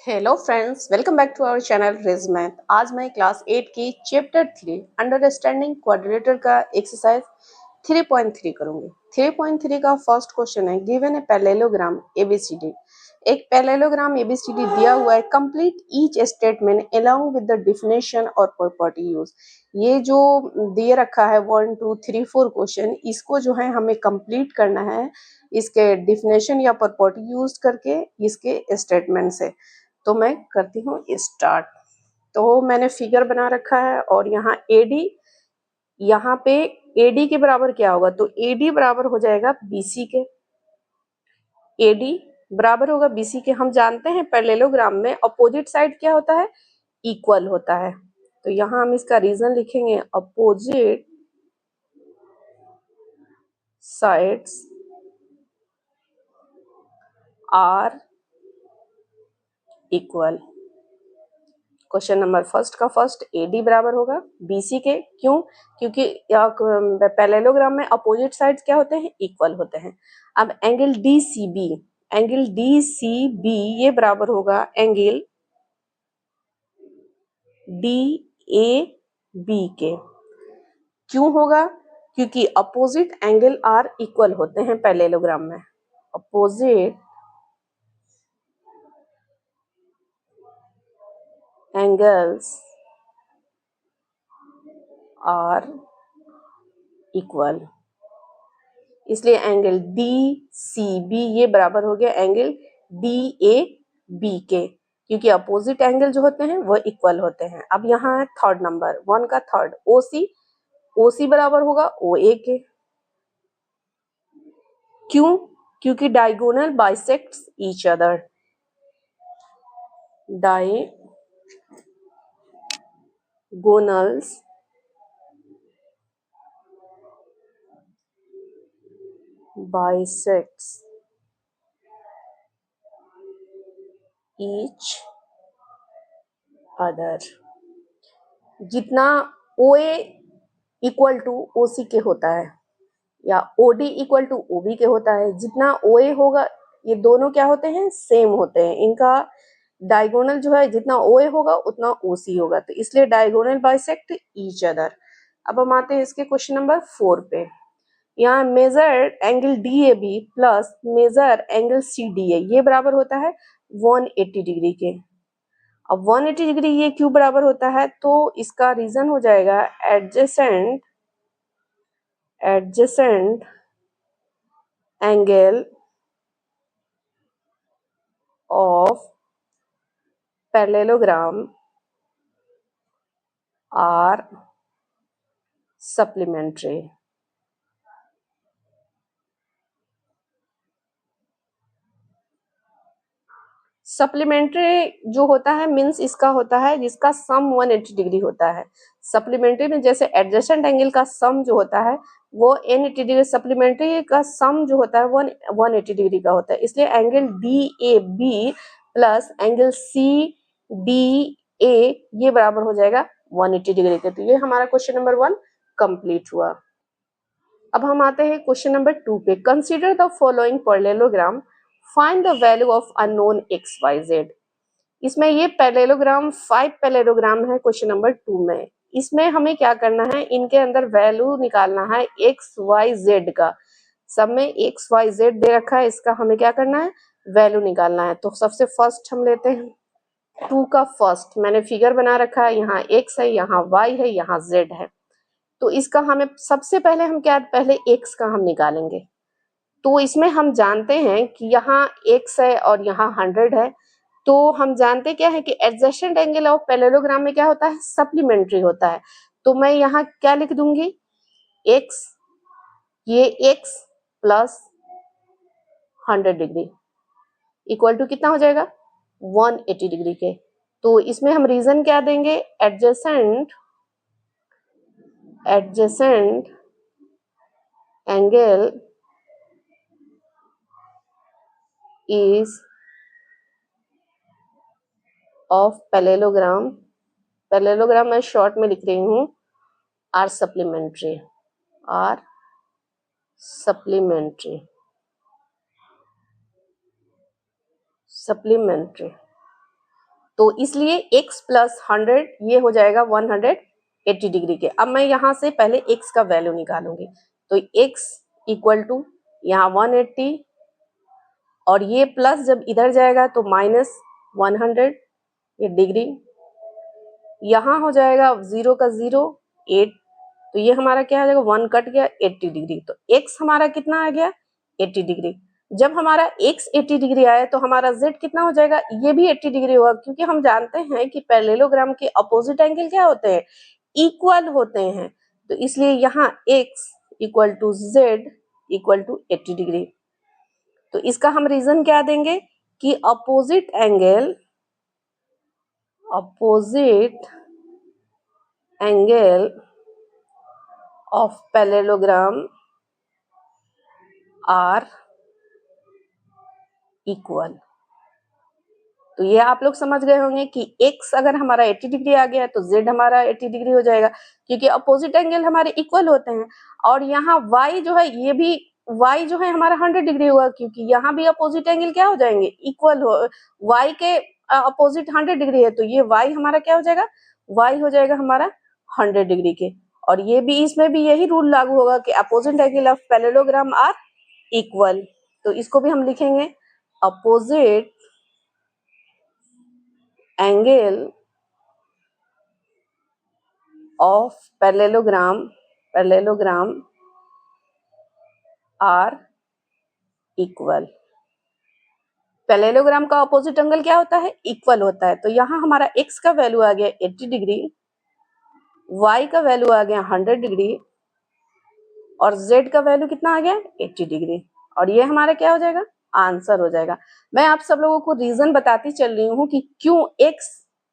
Hello friends, welcome back to our channel रिज math. आज मैं क्लास 8 की चैप्टर 3 अंडरस्टैंडिंग क्वाड्रिलेटरल का एक्सरसाइज 3.3 करूंगी। 3.3 का फर्स्ट क्वेश्चन है, गिवन ए पैरेललोग्राम एबीसीडी। एक पैरेललोग्राम एबीसीडी दिया हुआ है, complete each statement along with the definition और प्रॉपर्टी यूज। ये जो दिए रखा है 1 2 3 4 क्वेश्चन, इसको जो है हमें कंप्लीट करना है इसके डेफिनेशन या प्रॉपर्टी यूज करके, इसके स्टेटमेंट से। तो मैं करती हूँ स्टार्ट। तो मैंने फिगर बना रखा है और यहाँ एडी, यहाँ पे एडी के बराबर क्या होगा, तो एडी बराबर हो जाएगा बीसी के। एडी बराबर होगा बीसी के। हम जानते हैं पैरेललोग्राम में अपोजिट साइड क्या होता है, इक्वल होता है। तो यहाँ हम इसका रीजन लिखेंगे, opposite sides are equal. Question number first का फर्स्ट, एडी बराबर होगा बीसी के। क्यों? क्योंकि पैरेललोग्राम में अपोजिट साइड्स क्या होते हैं, इक्वल होते हैं। अब एंगल डीसीबी, एंगल डीसीबी ये बराबर होगा एंगल डीएबी के। क्यों होगा? क्योंकि अपोजिट एंगल आर इक्वल होते हैं पैरेललोग्राम में। अपोजिट एंगल्स आर इक्वल, इसलिए एंगल डी सी बी ये बराबर हो गया एंगल डी ए बी के, क्योंकि अपोजिट एंगल जो होते हैं वो इक्वल होते हैं। अब यहाँ है थर्ड नंबर, 1 का थर्ड, ओ सी, ओ सी बराबर होगा ओ ए के। क्यों? क्योंकि diagonal bisects each other. Diagonals bisects each other. जितना ओ ए इक्वल टू ओ सी के होता है या ओडी इक्वल टू ओबी के होता है, जितना ओ ए होगा ये दोनों क्या होते हैं, सेम होते हैं। इनका डायगोनल जो है जितना ओ ए होगा उतना ओ सी होगा, तो इसलिए डायगोनल बाइसेक्ट ईच अदर। अब हम आते हैं इसके क्वेश्चन नंबर 4 पे। यहाँ measure angle D A B plus measure angle C D A ये बराबर होता है 180 डिग्री के। अब 180 डिग्री ये क्यों बराबर होता है, तो इसका रीजन हो जाएगा adjacent angle of parallelogram are supplementary. Supplementary जो होता है मीन्स इसका होता है जिसका सम 180 डिग्री होता है। सप्लीमेंट्री में जैसे एडजेसेंट एंगल का सम जो होता है वो 180 डिग्री, सप्लीमेंट्री का सम जो होता है वो 180 डिग्री का होता है। इसलिए angle D A B plus angle C D A ये बराबर हो जाएगा 180 डिग्री के। तो ये हमारा क्वेश्चन नंबर 1 कंप्लीट हुआ। अब हम आते हैं क्वेश्चन नंबर 2 पे। Consider the following parallelogram, find the value of unknown x y z. इसमें ये पैरेललोग्राम 5 पैरेललोग्राम है क्वेश्चन नंबर 2 में। इसमें हमें क्या करना है, इनके अंदर वैल्यू निकालना है एक्स वाई जेड का। सब में एक्स वाई जेड दे रखा है, इसका हमें क्या करना है, वैल्यू निकालना है। तो सबसे फर्स्ट हम लेते हैं 2 का फर्स्ट। मैंने फिगर बना रखा है, यहाँ एक्स है, यहाँ वाई है, यहाँ जेड है। तो इसका हमें सबसे पहले हम क्या, पहले एक्स का हम निकालेंगे। तो इसमें हम जानते हैं कि यहाँ एक्स है और यहाँ 100 है। तो हम जानते क्या है कि एडजेसेंट एंगल ऑफ पैरेललोग्राम में क्या होता है, सप्लीमेंट्री होता है। तो मैं यहाँ क्या लिख दूंगी, एक्स, ये x plus 100 degree equal to कितना हो जाएगा, 180 डिग्री के। तो इसमें हम रीजन क्या देंगे, adjacent angle is of parallelogram, parallelogram मैं शॉर्ट में लिख रही हूँ आर सप्लीमेंट्री, आर सप्लीमेंट्री। तो इसलिए x प्लस 100 ये हो जाएगा 180 डिग्री के। अब मैं यहाँ से पहले x का वैल्यू निकालूंगी, तो x इक्वल टू यहाँ 180 और ये प्लस जब इधर जाएगा तो माइनस 100 ये डिग्री, यहाँ हो जाएगा 0 का 0 8, तो ये हमारा क्या आ जाएगा 1 कट गया 80 डिग्री। तो x हमारा कितना आ गया 80 डिग्री। जब हमारा x 80 डिग्री आया तो हमारा z कितना हो जाएगा, ये भी 80 डिग्री होगा, क्योंकि हम जानते हैं कि पैरेललोग्राम के अपोजिट एंगल क्या होते हैं, इक्वल होते हैं। तो इसलिए यहाँ x equal to z equal to 80 degree. तो इसका हम रीजन क्या देंगे कि opposite angle of parallelogram are equal. तो ये आप लोग समझ गए होंगे कि x अगर हमारा 80 डिग्री आ गया तो z हमारा 80 डिग्री हो जाएगा, क्योंकि अपोजिट एंगल हमारे इक्वल होते हैं। और यहाँ y जो है, ये भी y जो है हमारा 100 डिग्री होगा, क्योंकि यहाँ भी अपोजिट एंगल क्या हो जाएंगे, इक्वल हो, y के अपोजिट 100 डिग्री है, तो ये y हमारा क्या हो जाएगा, y हो जाएगा हमारा 100 डिग्री के। और ये भी, इसमें भी यही रूल लागू होगा कि opposite angle of parallelogram are equal. तो इसको भी हम लिखेंगे opposite angle of parallelogram are equal. Parallelogram का अपोजिट एंगल क्या होता है, इक्वल होता है। तो यहाँ हमारा x का वैल्यू आ गया 80 डिग्री, y का वैल्यू आ गया 100 डिग्री और z का वैल्यू कितना आ गया 80 डिग्री। और ये हमारा क्या हो जाएगा, आंसर हो जाएगा। मैं आप सब लोगों को रीजन बताती चल रही हूँ कि क्यों x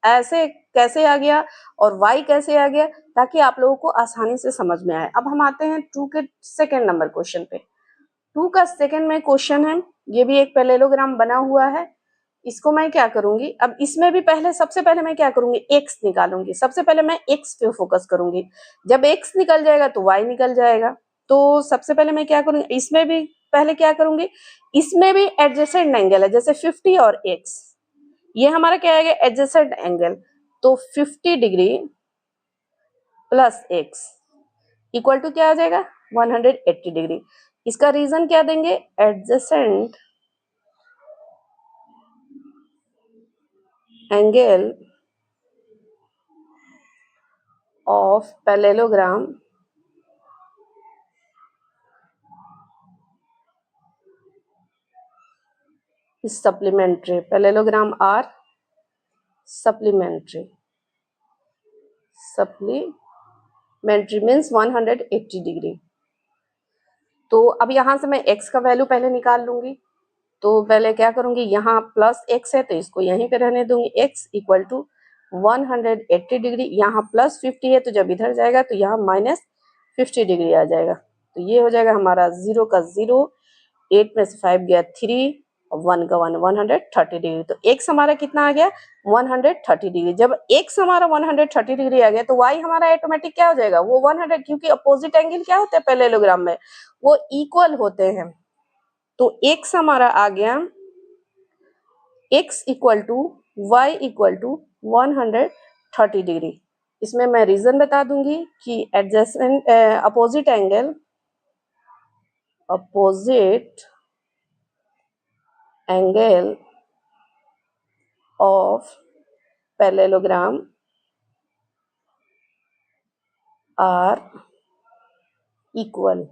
ऐसे कैसे आ गया और y कैसे आ गया, ताकि आप लोगों को आसानी से समझ में आए। अब हम आते हैं 2 के सेकेंड नंबर क्वेश्चन पे। 2 का सेकेंड में क्वेश्चन है, ये भी एक पैरेललोग्राम बना हुआ है। इसको मैं क्या करूंगी, अब इसमें भी सबसे पहले मैं क्या करूंगी, x निकालूंगी। सबसे पहले मैं x पे फोकस करूंगी, जब x निकल जाएगा तो y निकल जाएगा। तो सबसे पहले मैं क्या करूंगी, इसमें भी पहले क्या करूंगी, इसमें भी एडजेसेंट एंगल है, जैसे 50 और x, ये हमारा क्या आएगा एडजेसेंट एंगल। तो 50 degree plus x equal to क्या आ जाएगा 180 डिग्री। इसका रीजन क्या देंगे, adjacent angle of parallelogram is supplementary. Parallelogram are supplementary. Supplementary means 180 degree. तो अब यहाँ से मैं x का वैल्यू पहले निकाल लूंगी। तो पहले क्या करूंगी, यहाँ प्लस x है तो इसको यहीं पे रहने दूंगी, x इक्वल टू 180 डिग्री, यहाँ प्लस 50 है तो जब इधर जाएगा तो यहाँ माइनस 50 डिग्री आ जाएगा। तो ये हो जाएगा हमारा 0 का 0, 8 में से 5 गया 3 और 1 का 1, 130 डिग्री। तो x हमारा कितना आ गया 130 डिग्री। जब x हमारा 130 डिग्री आ गया तो y हमारा ऑटोमेटिक क्या हो जाएगा, वो 100, क्योंकि अपोजिट एंगल क्या होते हैं पैरेललोग्राम में, वो इक्वल होते हैं। तो x हमारा आ गया x equal to y equal to 130 degree. इसमें मैं रीजन बता दूंगी कि adjacent opposite angle of parallelogram are equal.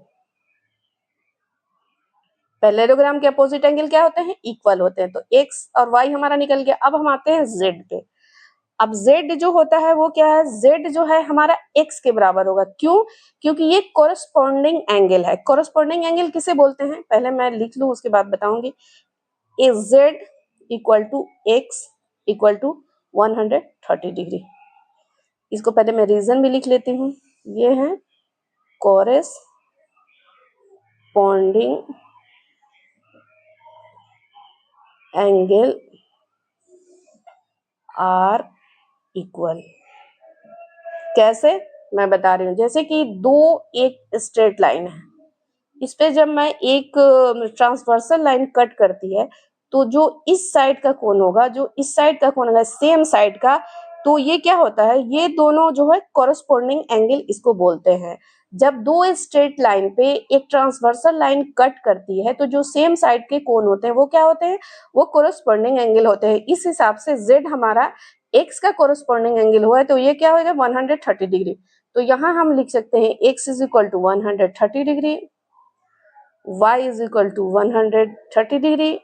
Parallelogram के अपोजिट एंगल क्या होते हैं, इक्वल होते हैं। तो x और y हमारा निकल गया। अब हम आते हैं z पे। अब z जो होता है वो क्या है, z जो है हमारा x के बराबर होगा। क्यों, क्योंकि ये कोरस्पॉन्डिंग एंगल है। कोरस्पॉन्डिंग एंगल किसे बोलते हैं, पहले मैं लिख लूं उसके बाद बताऊंगी। A z equal to x equal to 130 degree. इसको पहले मैं रीजन भी लिख लेती हूँ, ये है कोरस्पॉन्डिंग एंगल आर इक्वल। कैसे, मैं बता रही हूँ। जैसे कि एक स्ट्रेट लाइन है, इस पे जब मैं एक ट्रांसवर्सल लाइन कट करती है तो जो इस साइड का कोण होगा, जो इस साइड का कोण होगा सेम साइड का, तो ये क्या होता है, ये दोनों जो है कोरस्पोंडिंग एंगल इसको बोलते हैं। जब दो स्ट्रेट लाइन पे एक ट्रांसवर्सल लाइन कट करती है तो जो सेम साइड के कोण होते हैं वो क्या होते हैं, वो कोरस्पोंडिंग एंगल होते हैं। इस हिसाब से z हमारा x का कोरस्पोंडिंग एंगल हुआ है तो ये क्या होगा 130 डिग्री। तो यहाँ हम लिख सकते हैं x is equal to 130 degree, y is equal to 130 degree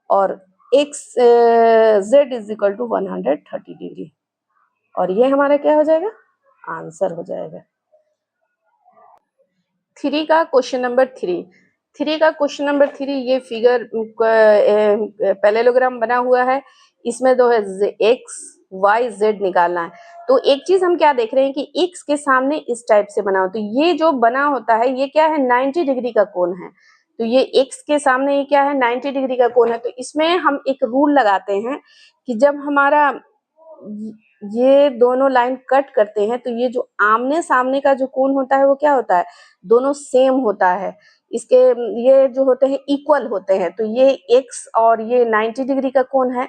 और z is equal to 130 degree, और ये हमारा क्या हो जाएगा, आंसर हो जाएगा। थ्री का क्वेश्चन नंबर थ्री, ये फिगर पैरेललोग्राम बना हुआ है, इसमें जो है एक्स वाई जेड निकालना है। तो एक चीज हम क्या देख रहे हैं कि एक्स के सामने इस टाइप से बना हो, तो ये जो बना होता है ये क्या है 90 डिग्री का कोण है। तो ये एक्स के सामने ये क्या है 90 डिग्री का कोण है। तो इसमें हम एक रूल लगाते हैं कि जब हमारा ये दोनों लाइन कट करते हैं तो ये जो आमने सामने का जो कोण होता है वो क्या होता है, दोनों सेम होता है, इसके ये जो होते हैं इक्वल होते हैं। तो ये x और ये 90 डिग्री का कोण है,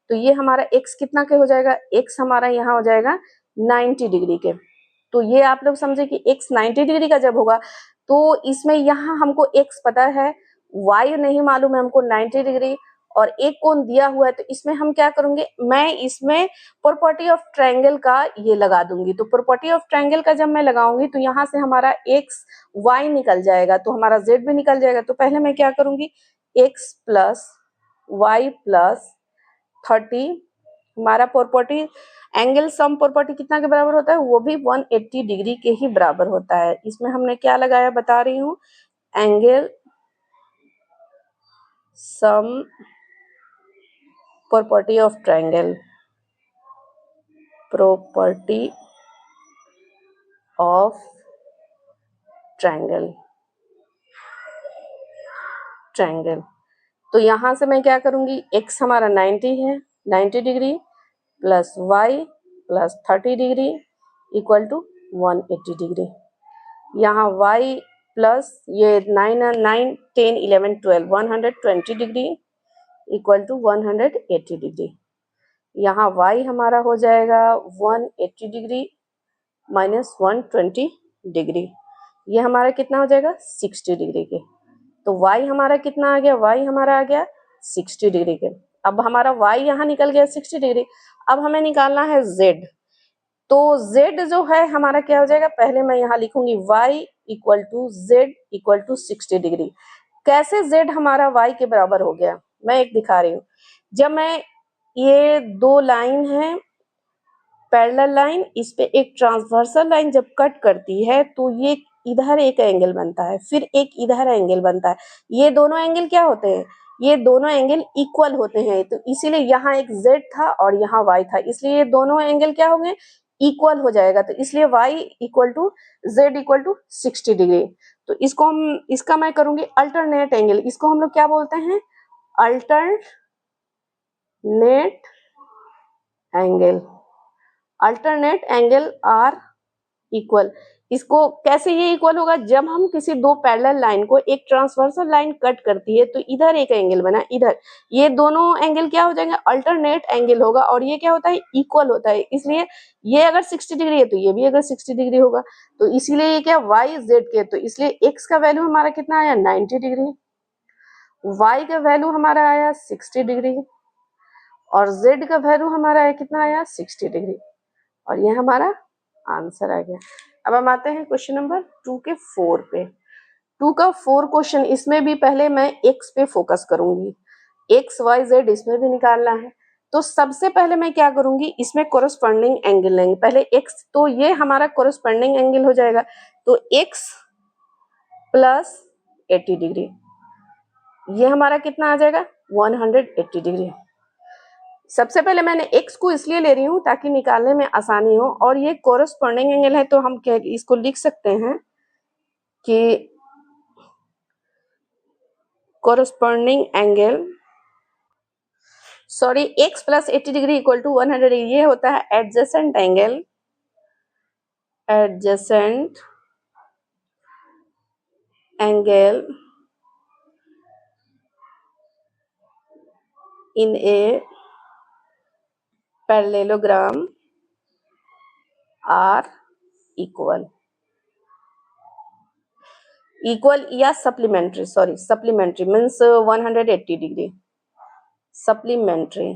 तो ये हमारा x कितना के हो जाएगा, x हमारा यहाँ हो जाएगा 90 डिग्री के। तो ये आप लोग समझे कि x 90 डिग्री का जब होगा तो इसमें यहाँ हमको x पता है, y नहीं मालूम है हमको 90 डिग्री, और एक कोण दिया हुआ है। तो इसमें हम क्या करेंगे, मैं इसमें प्रॉपर्टी ऑफ ट्रायंगल का ये लगा दूंगी। तो प्रॉपर्टी ऑफ ट्रायंगल का जब मैं लगाऊंगी तो यहाँ से हमारा x y निकल जाएगा, तो हमारा z भी निकल जाएगा। तो पहले मैं क्या करूंगी, x प्लस वाई प्लस 30, हमारा प्रॉपर्टी एंगल सम प्रॉपर्टी कितना के बराबर होता है, वो भी 180 डिग्री के ही बराबर होता है। इसमें हमने क्या लगाया बता रही हूँ, angle sum property of triangle, property of triangle. तो यहां से मैं क्या करूंगी, x हमारा 90 है, 90 degree plus y plus 30 degree equal to 180 degree. यहाँ y प्लस ये 9 9 10 11 12 120 डिग्री इक्वल टू 180 डिग्री। यहाँ y हमारा हो जाएगा 180 डिग्री माइनस 120 डिग्री, ये हमारा कितना हो जाएगा 60 डिग्री के। तो y हमारा कितना आ गया, y हमारा आ गया 60 डिग्री के। अब हमारा y यहाँ निकल गया 60 डिग्री। अब हमें निकालना है z। तो z जो है हमारा क्या हो जाएगा, पहले मैं यहाँ लिखूंगी y equal to z equal to 60 degree. कैसे z हमारा y के बराबर हो गया, मैं एक दिखा रही हूँ। जब मैं ये दो लाइन है पैरेलल लाइन, इस पे एक ट्रांसवर्सल लाइन जब कट करती है तो ये इधर एक एंगल बनता है, फिर एक इधर एंगल बनता है। ये दोनों एंगल क्या होते हैं, ये दोनों एंगल इक्वल होते हैं। तो इसीलिए यहाँ एक z था और यहाँ y था, इसलिए ये दोनों एंगल क्या होंगे, इक्वल हो जाएगा। तो इसलिए y equal to z equal to 60 degree. तो इसको हम, इसका मैं करूंगी अल्टरनेट एंगल, इसको हम लोग क्या बोलते हैं, alternate angle. Alternate angle are equal, इसको कैसे ये इक्वल होगा, जब हम किसी दो पैरेलल लाइन को एक ट्रांसवर्सल लाइन कट करती है तो इधर एक एंगल बना, इधर ये दोनों एंगल क्या हो जाएंगे, अल्टरनेट एंगल होगा, और ये क्या होता है इक्वल होता है। इसलिए ये अगर 60 डिग्री है तो ये भी अगर 60 डिग्री होगा। तो इसीलिए ये क्या y z के, तो इसलिए x का वैल्यू हमारा कितना आया 90 डिग्री, y का वैल्यू हमारा आया 60 डिग्री और z का वैल्यू हमारा आया कितना आया 60 डिग्री, और ये हमारा आंसर आ गया। अब हम आते हैं क्वेश्चन नंबर 2 के 4 पे। 2 का 4 क्वेश्चन, इसमें भी पहले मैं x पे फोकस करूंगी, x y z इसमें भी निकालना है। तो सबसे पहले मैं क्या करूंगी, इसमें कोरस्पॉन्डिंग एंगल लेंगे। पहले x, तो ये हमारा कोरस्पॉन्डिंग एंगल हो जाएगा, तो x प्लस 80 डिग्री, ये हमारा कितना आ जाएगा 180 डिग्री। सबसे पहले मैंने x को इसलिए ले रही हूँ ताकि निकालने में आसानी हो, और ये कोरस्पॉन्डिंग एंगल है तो हम क्या इसको लिख सकते हैं कि corresponding angle, sorry, x plus 80 degree equal to 100 degree, ये होता है adjacent angle, adjacent angle in a parallelogram are equal या supplementary, sorry supplementary means 180 degree, supplementary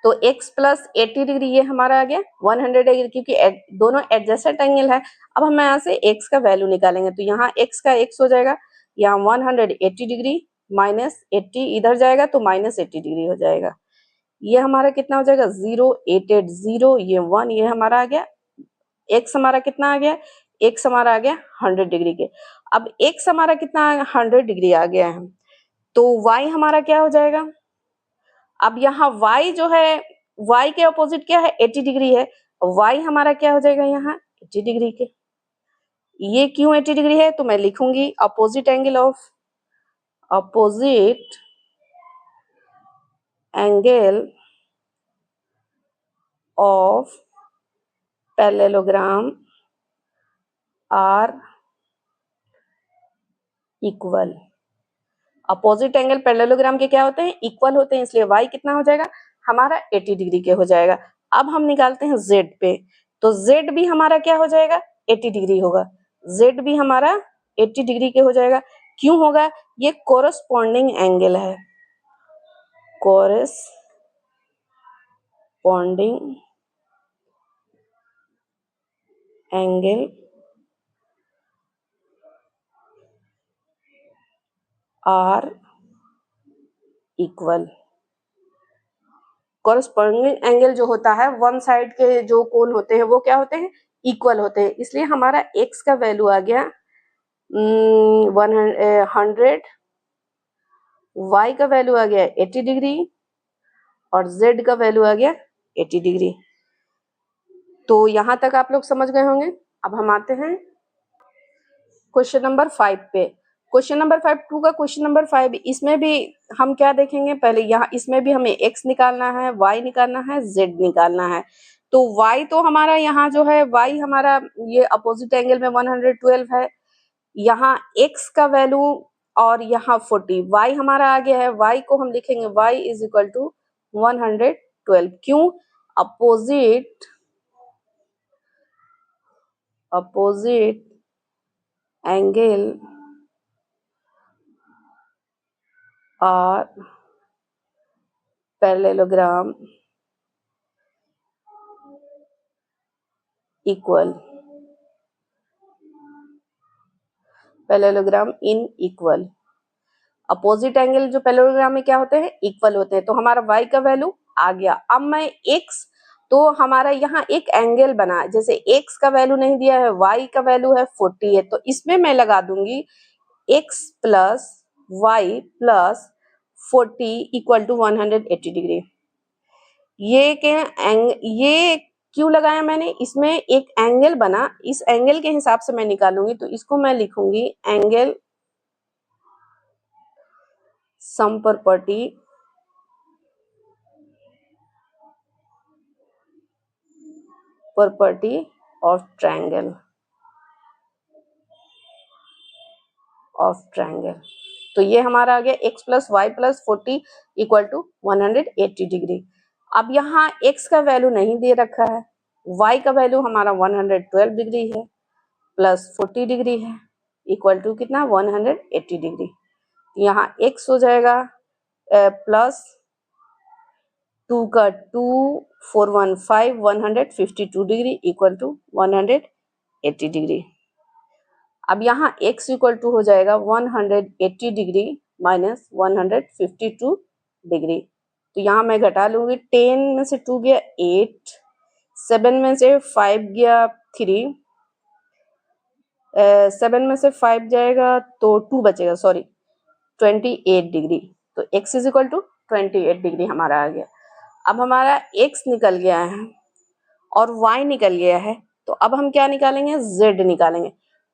तो x प्लस 80 डिग्री ये हमारा आ गया 100 डिग्री, क्योंकि दोनों एडजेसेंट एंगल है। अब हम यहाँ से x का वैल्यू निकालेंगे, तो यहाँ x का x हो जाएगा, यहाँ 180 डिग्री माइनस 80 इधर जाएगा तो माइनस 80 डिग्री हो जाएगा। ये हमारा कितना हो जाएगा 0, 880, ये 1, ये हमारा आ गया x हमारा कितना आ गया, x हमारा आ गया 100 डिग्री के। अब x हमारा कितना 100 डिग्री आ गया है, तो y हमारा क्या हो जाएगा, अब यहाँ y जो है y के अपोजिट क्या है 80 डिग्री है, y हमारा क्या हो जाएगा यहाँ 80 डिग्री के। ये क्यों 80 डिग्री है, तो मैं लिखूंगी opposite angle of parallelogram are equal. Opposite angle parallelogram के क्या होते हैं, इक्वल होते हैं, इसलिए y कितना हो जाएगा हमारा 80 डिग्री के हो जाएगा। अब हम निकालते हैं z पे, तो z भी हमारा क्या हो जाएगा 80 डिग्री होगा, z भी हमारा 80 डिग्री के हो जाएगा। क्यों होगा, ये कोरस्पॉन्डिंग एंगल है, corresponding angle are equal. Corresponding angle जो होता है वन साइड के जो कोण होते हैं वो क्या होते हैं इक्वल होते हैं, इसलिए हमारा x का वैल्यू आ गया 100, y का वैल्यू आ गया 80 डिग्री और z का वैल्यू आ गया 80 डिग्री। तो यहां तक आप लोग समझ गए होंगे। अब हम आते हैं क्वेश्चन नंबर 5 पे। क्वेश्चन नंबर 5 टू का क्वेश्चन नंबर 5, इसमें भी हम क्या देखेंगे, पहले यहाँ इसमें भी हमें x निकालना है, y निकालना है, z निकालना है। तो y तो हमारा यहाँ जो है y हमारा ये अपोजिट एंगल में 112 है, यहाँ x का वैल्यू और यहाँ 40, y हमारा आ गया है, y को हम लिखेंगे y इज इक्वल टू 112। क्यों, अपोजिट एंगल और parallelogram equal, parallelogram in equal. Opposite angle जो पैरेललोग्राम में क्या होते हैं इक्वल होते हैं, तो हमारा y का वैल्यू आ गया। अब मैं x, तो हमारा यहाँ एक एंगल बना, जैसे x का वैल्यू नहीं दिया है, y का वैल्यू है 40 है, तो इसमें मैं लगा दूंगी x plus y plus 40 equal to 180 degree. ये क्यों लगाया मैंने, इसमें एक एंगल बना, इस एंगल के हिसाब से मैं निकालूंगी, तो इसको मैं लिखूंगी angle sum property of triangle तो ये हमारा आ गया x plus y plus 40 equal to 180 degree. अब यहाँ x का वैल्यू नहीं दे रखा है, y का वैल्यू हमारा 112 डिग्री है प्लस 40 डिग्री है इक्वल टू कितना 180 डिग्री। यहाँ x हो जाएगा प्लस 2 का 2, 415 152 डिग्री इक्वल टू 180 डिग्री। अब यहाँ x इक्वल टू हो जाएगा 180 डिग्री माइनस 152 डिग्री। तो यहाँ मैं घटा लूंगी, 10 में से 2 गया 8, 7 में से 5 गया 3, 7 में से 5 जाएगा तो 2 बचेगा, सॉरी 28 डिग्री। तो x is equal to 28 degree हमारा आ गया। अब हमारा x निकल गया है और y निकल गया है, तो अब हम क्या निकालेंगे z निकालेंगे।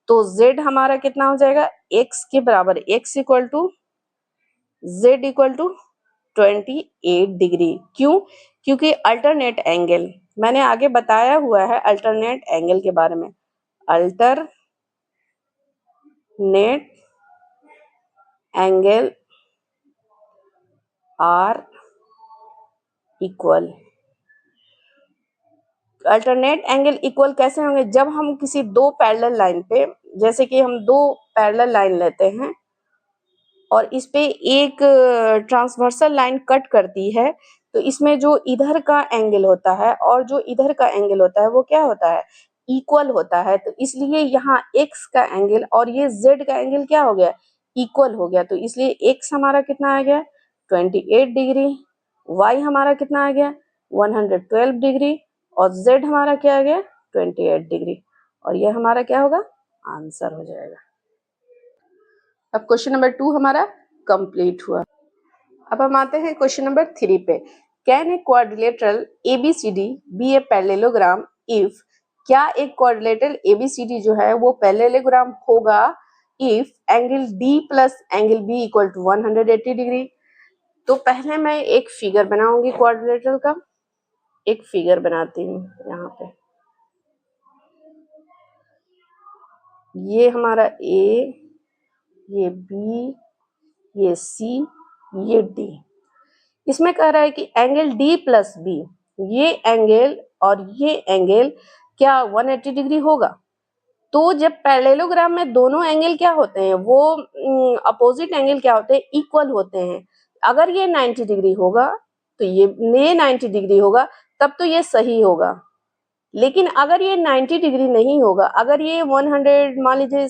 तो z हमारा कितना हो जाएगा x के बराबर, x equal to z equal to 28 degree. क्यों, क्योंकि अल्टरनेट एंगल मैंने आगे बताया हुआ है, अल्टरनेट एंगल के बारे में, alternate angle are equal. Alternate angle equal कैसे होंगे? जब हम किसी दो पैरेलल लाइन पे, जैसे कि हम दो पैरेलल लाइन लेते हैं और इस पे एक ट्रांसवर्सल लाइन कट करती है, तो इसमें जो इधर का एंगल होता है और जो इधर का एंगल होता है वो क्या होता है? इक्वल होता है। तो इसलिए यहाँ x का एंगल और ये z का एंगल क्या हो गया? इक्वल हो गया। तो इसलिए x हमारा कितना आ गया? 28 डिग्री, y हमारा कितना आ गया? 112 डिग्री और z हमारा क्या आ गया? 28 डिग्री। और ये हमारा क्या होगा? आंसर हो जाएगा। अब क्वेश्चन नंबर 2 हमारा कंप्लीट हुआ। अब हम आते हैं क्वेश्चन नंबर 3 पे। Can a quadrilateral ABCD be a parallelogram if, क्या एक क्वाड्रिलेटरल ABCD जो है वो पैरेललोग्राम होगा if angle D plus angle B equal to 180 degree. तो पहले मैं एक फिगर बनाऊंगी क्वाड्रिलेटरल का, एक फिगर बनाती हूँ यहाँ पे। ये हमारा A, ये B, ये C, ये D। इसमें कह रहा है कि एंगल D प्लस B, ये एंगल और ये एंगल क्या 180 डिग्री होगा। तो जब पैरेललोग्राम में दोनों एंगल क्या होते हैं, वो अपोजिट एंगल क्या होते हैं? इक्वल होते हैं। अगर ये 90 डिग्री होगा तो ये 90 डिग्री होगा, तब तो ये सही होगा। लेकिन अगर ये 90 डिग्री नहीं होगा, अगर ये 100 मान लीजिए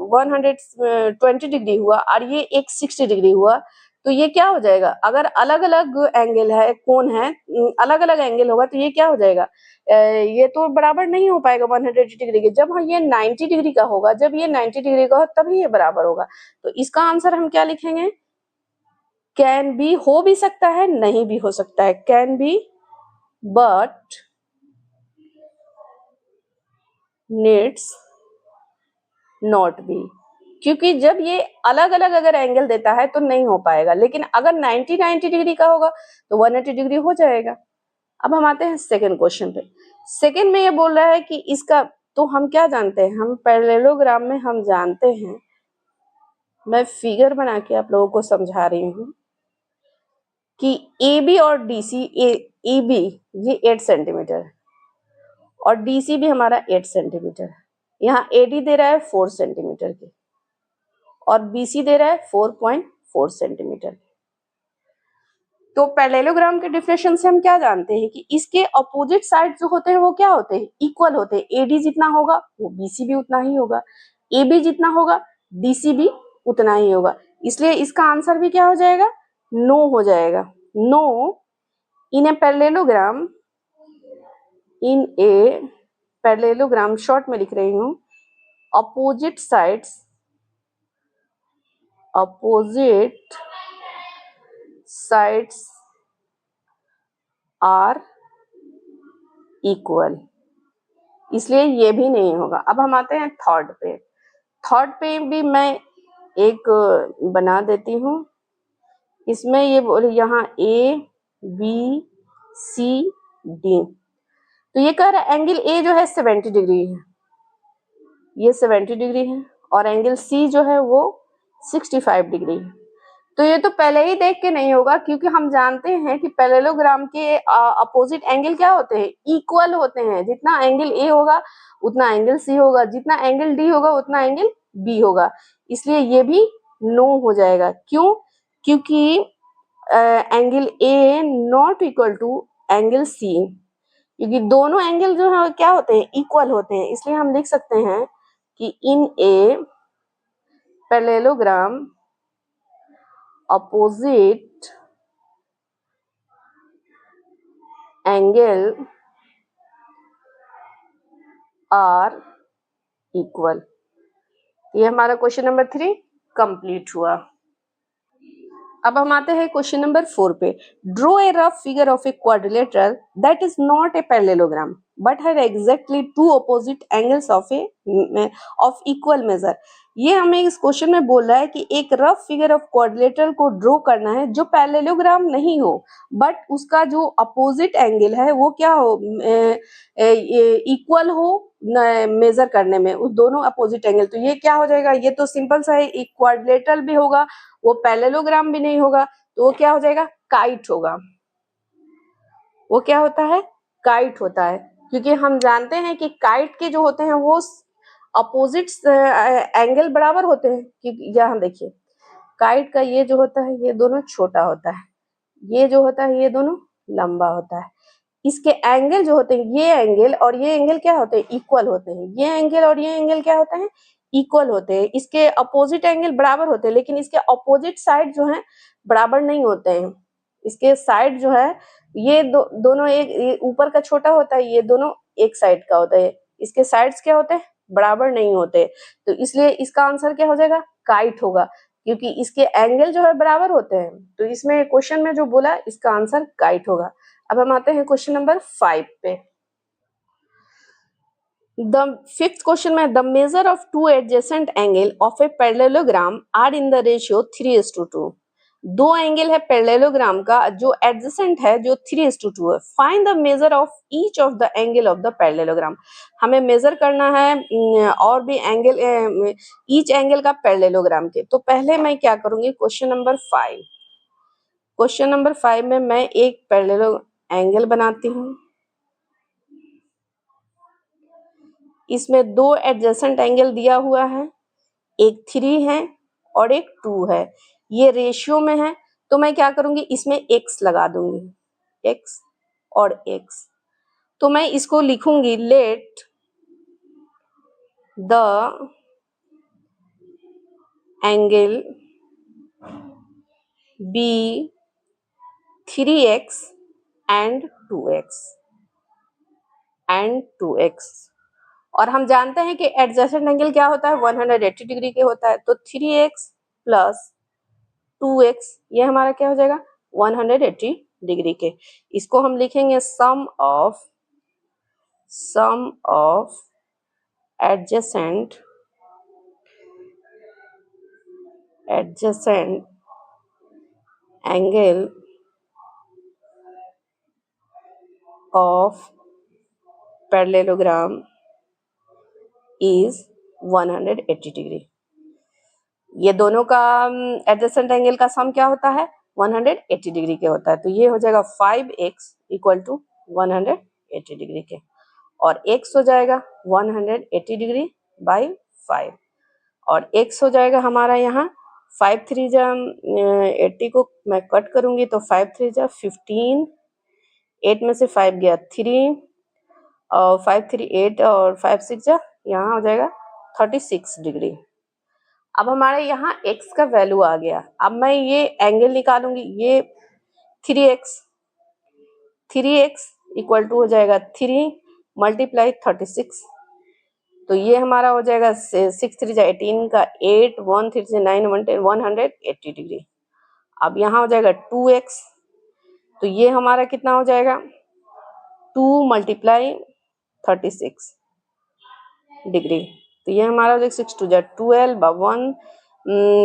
120 डिग्री हुआ और ये एक 60 डिग्री हुआ, तो ये क्या हो जाएगा? अगर अलग अलग एंगल है, कोण है, अलग अलग एंगल होगा तो ये क्या हो जाएगा? ये तो बराबर नहीं हो पाएगा 180 डिग्री के। जब ये 90 डिग्री का होगा, जब ये 90 डिग्री का हो तभी ये बराबर होगा। तो इसका आंसर हम क्या लिखेंगे? कैन बी, हो भी सकता है, नहीं भी हो सकता है। Can be but needs not be, क्योंकि जब ये अलग अलग अगर एंगल देता है तो नहीं हो पाएगा। लेकिन अगर 90 डिग्री का होगा तो 180 डिग्री हो जाएगा। अब हम आते हैं सेकंड क्वेश्चन पे। सेकंड में ये बोल रहा है कि इसका, तो हम क्या जानते हैं? हम पैरेललोग्राम में हम जानते हैं, मैं फिगर बना के आप लोगों को समझा रही हूँ कि AB और DC, AB ये 8 सेंटीमीटर और DC भी हमारा 8 सेंटीमीटर। यहाँ AD दे रहा है 4 सेंटीमीटर के और BC दे रहा है 4.4 सेंटीमीटर। तो पैरेललोग्राम के डिफिनेशन से हम क्या जानते हैं कि इसके अपोजिट साइड जो होते हैं वो क्या होते हैं? इक्वल होते हैं। AD जितना होगा वो BC भी उतना ही होगा, AB जितना होगा DC भी उतना ही होगा। इसलिए इसका आंसर भी क्या हो जाएगा? नो हो जाएगा। No in a parallelogram, in a parallelogram, short में लिख रही हूँ, opposite sides, opposite sides are equal, इसलिए ये भी नहीं होगा। अब हम आते हैं थर्ड पे। थर्ड पे भी मैं एक बना देती हूँ। इसमें ये बोले यहाँ A B C D, तो ये कह रहा है एंगल A जो है 70 डिग्री है, ये 70 डिग्री है, और एंगल C जो है वो 65 डिग्री है। तो ये तो पहले ही देख के नहीं होगा, क्योंकि हम जानते हैं कि पैरेललोग्राम के अपोजिट एंगल क्या होते हैं? इक्वल होते हैं। जितना एंगल A होगा उतना एंगल C होगा, जितना एंगल D होगा उतना एंगल B होगा। इसलिए ये भी नो हो जाएगा। क्यों? क्योंकि angle A not equal to angle C, क्योंकि दोनों एंगल जो है क्या होते हैं? इक्वल होते हैं। इसलिए हम लिख सकते हैं कि in a parallelogram opposite angle are equal। ये हमारा क्वेश्चन नंबर 3 कंप्लीट हुआ। अब हम आते हैं क्वेश्चन नंबर 4 पे। Draw a rough figure of a quadrilateral that is not a parallelogram. but had exactly two opposite angles of equal measure। ये हमें इस क्वेश्चन में बोल रहा है कि एक रफ फिगर ऑफ क्वाड्रिलेटरल को ड्रॉ करना है जो पैरेललोग्राम नहीं हो, बट उसका जो अपोजिट एंगल है वो क्या हो, इक्वल हो मेजर करने में, उस दोनों अपोजिट एंगल। तो ये क्या हो जाएगा, ये तो सिंपल सा है, क्वाड्रिलेटरल भी होगा, वो पैरेललोग्राम भी नहीं होगा, तो वो क्या हो जाएगा, काइट होगा। वो क्या होता है, काइट होता है, क्योंकि हम जानते हैं कि काइट के जो होते हैं वो अपोजिट एंगल बराबर होते हैं। कि यहाँ देखिए, काइट का ये जो होता है ये दोनों छोटा होता है, ये जो होता है ये दोनों लंबा होता है। इसके एंगल जो होते हैं, ये एंगल और ये एंगल क्या होते हैं, इक्वल होते हैं। ये एंगल और ये एंगल क्या होते हैं, इक्वल होते हैं। इसके अपोजिट एंगल बराबर होते हैं, लेकिन इसके अपोजिट साइड जो है बराबर नहीं होते हैं। इसके साइड जो है ये दोनों एक ऊपर का छोटा होता है, ये दोनों एक साइड का होता है। इसके साइड्स क्या होते हैं, बराबर नहीं होते। तो इसलिए इसका आंसर क्या हो जाएगा, काइट होगा, क्योंकि इसके एंगल जो है बराबर होते हैं। तो इसमें क्वेश्चन में जो बोला इसका आंसर काइट होगा। अब हम आते हैं क्वेश्चन नंबर 5 पे। द फिफ्थ क्वेश्चन में, the measure of two adjacent angle of a parallelogram are in the ratio 3:2। दो एंगल है पैरेललोग्राम का जो एडजेसेंट है, जो 3:2 है। Find the measure of each of the angle of the parallelogram. हमें मेजर करना है और भी एंगल, ईच एंगल का पैरेललोग्राम के। तो पहले मैं क्या करूंगी, क्वेश्चन नंबर 5, क्वेश्चन नंबर 5 में मैं एक पैरेलल एंगल बनाती हूँ। इसमें दो एडजेसेंट एंगल दिया हुआ है, एक 3 है और एक 2 है। ये रेशियो में है, तो मैं क्या करूंगी, इसमें x लगा दूंगी, x और x। तो मैं इसको लिखूंगी, let the angle be 3x and 2x and 2x। और हम जानते हैं कि एडजेसेंट एंगल क्या होता है, 180 डिग्री के होता है। तो 3x प्लस 2x ये हमारा क्या हो जाएगा, 180 डिग्री के। इसको हम लिखेंगे sum of adjacent angle of parallelogram is 180 degree. ये दोनों का एडजेसेंट एंगल का सम क्या होता है, 180 डिग्री के होता है। तो ये हो जाएगा 5x इक्वल टू 180 डिग्री के, और x हो जाएगा 180 डिग्री बाई 5, और x हो जाएगा हमारा यहाँ 5 3 जा 80 को मैं कट करूंगी तो 5 3 जा 15, 8 में से 5 गया 3, और 5 3 8 और 5 6 जा यहाँ हो जाएगा 36 डिग्री। अब हमारे यहाँ x का वैल्यू आ गया। अब मैं ये एंगल निकालूंगी, ये 3x इक्वल टू हो जाएगा 3 मल्टीप्लाई 36। तो ये हमारा हो जाएगा 6 3 जा 18 का 8, 1 3 से 9 1 10 180 डिग्री। अब यहाँ हो जाएगा 2x, तो ये हमारा कितना हो जाएगा, 2 मल्टीप्लाई 36 डिग्री। तो ये हमारा हो जाएगा 6 2 जा 12, 1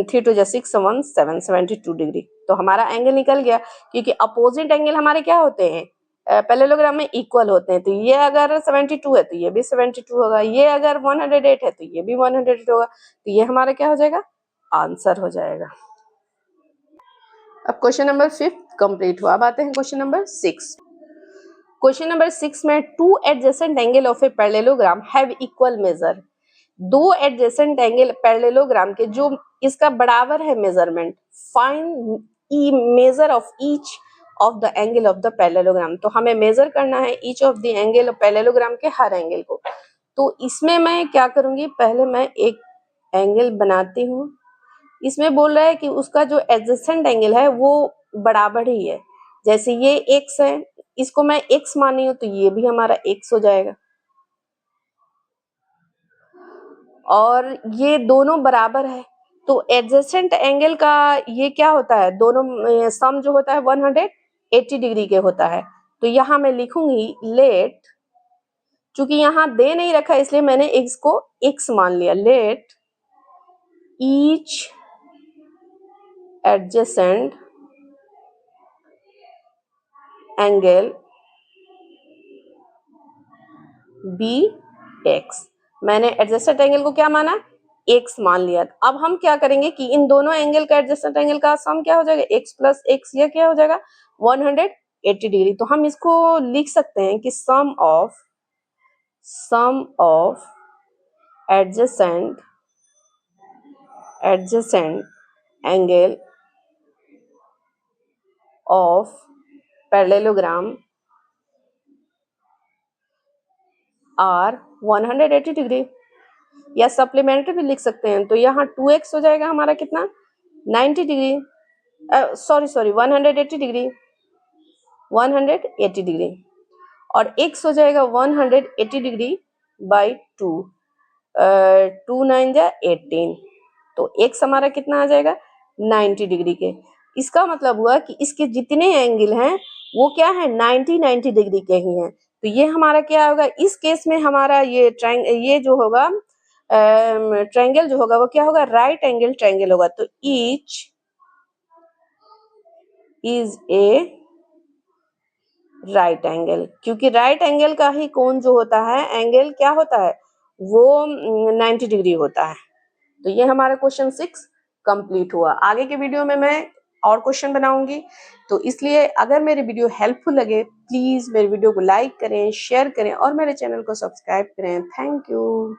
3 2 जा 6 1 7 72 डिग्री। तो हमारा एंगल निकल गया, क्योंकि अपोजिट एंगल हमारे क्या होते हैं, पैरेललोग्राम में इक्वल होते हैं। तो ये अगर 72 है तो ये भी 72 होगा, ये अगर 108 है तो ये भी 108 होगा। तो ये हमारा क्या हो जाएगा, आंसर हो जाएगा। अब क्वेश्चन नंबर 5 कंप्लीट हुआ। अब आते हैं क्वेश्चन नंबर 6। क्वेश्चन नंबर 6 में, to adjacent angle of a parallelogram have equal major. दो एडजेसेंट एंगल पैरेललोग्राम के जो इसका बराबर है measurement, find measure of each of the angle of the parallelogram. तो हमें मेजर करना है each of the angle parallelogram के हर एंगल को। तो इसमें मैं क्या करूंगी, पहले मैं एक एंगल बनाती हूँ। इसमें बोल रहा है कि उसका जो एडजेसेंट एंगल है वो बराबर ही है। जैसे ये x है, इसको मैं x मानी हूं तो ये भी हमारा x हो जाएगा, और ये दोनों बराबर है। तो एडजेसेंट एंगल का ये क्या होता है, दोनों सम जो होता है 180 डिग्री के होता है। तो यहाँ मैं लिखूंगी, लेट चूंकि यहाँ दे नहीं रखा इसलिए मैंने x को x मान लिया। Let each adjacent angle be x। मैंने एडजेसेंट एंगल को क्या माना, x मान लिया। अब हम क्या करेंगे कि इन दोनों एंगल का एडजेसेंट एंगल का सम क्या हो जाएगा, x प्लस x, ये क्या हो जाएगा 180 डिग्री। तो हम इसको लिख सकते हैं कि sum of adjacent angle of parallelogram are 180 degree, या सप्लीमेंट्री भी लिख सकते हैं। तो यहाँ 2x हो जाएगा हमारा कितना 90 डिग्री, सॉरी 180 डिग्री, 180 डिग्री, और x हो जाएगा 180 डिग्री बाई 2, 2 9 जा 18, तो x हमारा कितना आ जाएगा 90 डिग्री के। इसका मतलब हुआ कि इसके जितने एंगल हैं वो क्या है 90 डिग्री के ही हैं। तो ये हमारा क्या होगा, इस केस में हमारा ये जो होगा ट्रायंगल जो होगा वो क्या होगा, राइट एंगल ट्रायंगल होगा। तो each is a right angle, क्योंकि राइट एंगल का ही कोण जो होता है, एंगल क्या होता है वो 90 डिग्री होता है। तो ये हमारा क्वेश्चन 6 कंप्लीट हुआ। आगे के वीडियो में मैं और क्वेश्चन बनाऊंगी, तो इसलिए अगर मेरी वीडियो हेल्पफुल लगे प्लीज मेरे वीडियो को लाइक करें, शेयर करें और मेरे चैनल को सब्सक्राइब करें। Thank you.